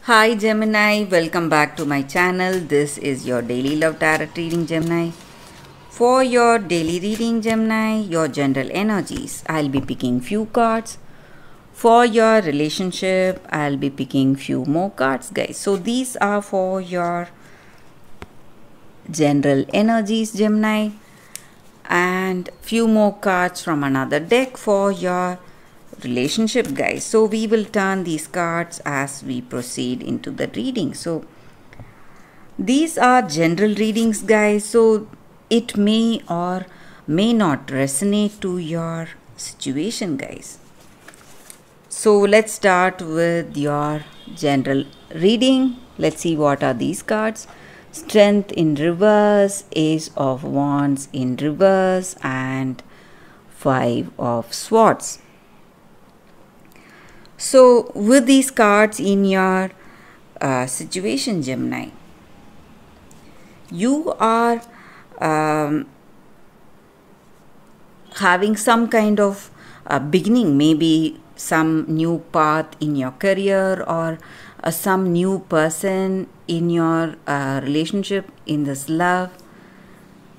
Hi Gemini, welcome back to my channel. This is your daily love tarot reading, Gemini. For your daily reading, Gemini, your general energies, I'll be picking few cards. For your relationship, I'll be picking few more cards, guys. So these are for your general energies, Gemini, and few more cards from another deck for your relationship, guys. So we will turn these cards as we proceed into the reading. So these are general readings, guys, so it may or may not resonate to your situation, guys. So let's start with your general reading. Let's see what are these cards. Strength in reverse, Ace of Wands in reverse, and Five of Swords. So with these cards in your situation, Gemini, you are having some kind of beginning, maybe some new path in your career, or some new person in your relationship, in this love.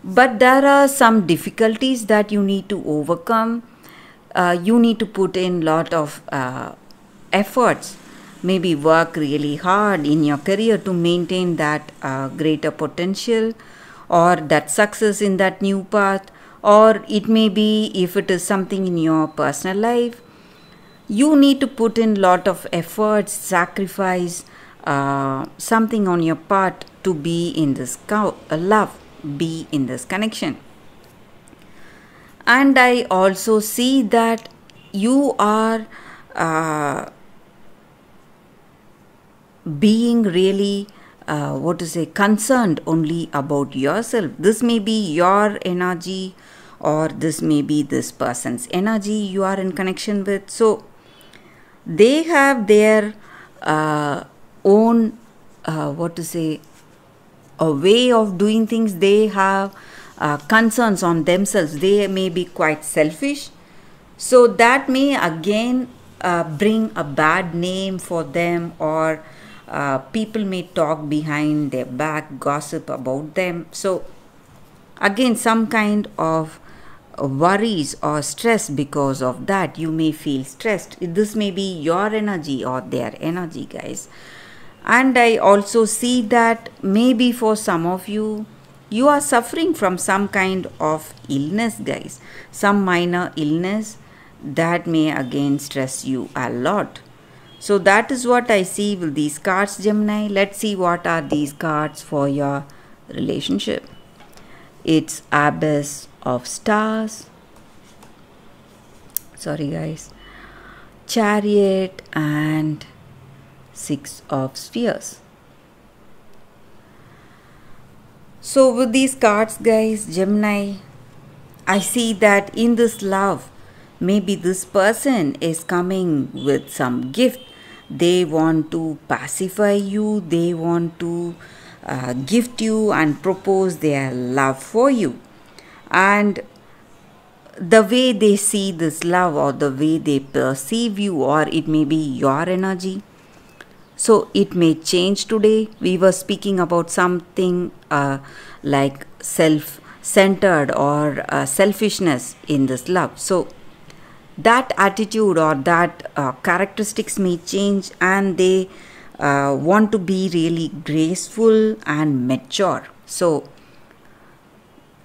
But there are some difficulties that you need to overcome. You need to put in lot of efforts, maybe work really hard in your career to maintain that greater potential or that success in that new path. Or it may be, if it is something in your personal life, you need to put in lot of efforts, sacrifice something on your part to be in this love, be in this connection. And I also see that you are being really concerned only about yourself. This may be your energy, or this may be this person's energy you are in connection with. So they have their own a way of doing things. They have concerns on themselves. They may be quite selfish, so that may again bring a bad name for them, or people may talk behind their back, gossip about them. So again, some kind of worries or stress because of that. You may feel stressed. This may be your energy or their energy, guys. And I also see that maybe for some of you, you are suffering from some kind of illness, guys. Some minor illness that may again stress you a lot. So that is what I see with these cards, Gemini. Let's see what are these cards for your relationship. It's Abbess of Stars. Sorry, guys. Chariot and Six of Spheres. So with these cards, guys, Gemini, I see that in this love, maybe this person is coming with some gift. They want to pacify you. They want to gift you and propose their love for you. And the way they see this love, or the way they perceive you, or it may be your energy, so it may change today. We were speaking about something like self-centered or selfishness in this love. So that attitude or that characteristics may change, and they want to be really graceful and mature. So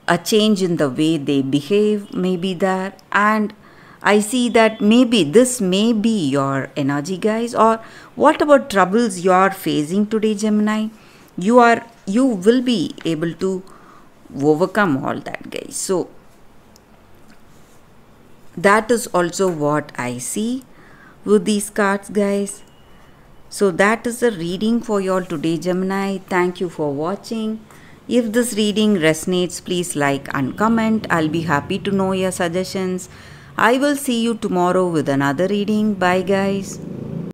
a change in the way they behave may be there. And I see that maybe this may be your energy, guys. Or what about troubles you are facing today, Gemini? You will be able to overcome all that, guys. So that is also what I see with these cards, guys. So that is the reading for you all today, Gemini. Thank you for watching. If this reading resonates, please like and comment. I'll be happy to know your suggestions. I will see you tomorrow with another reading. Bye, guys.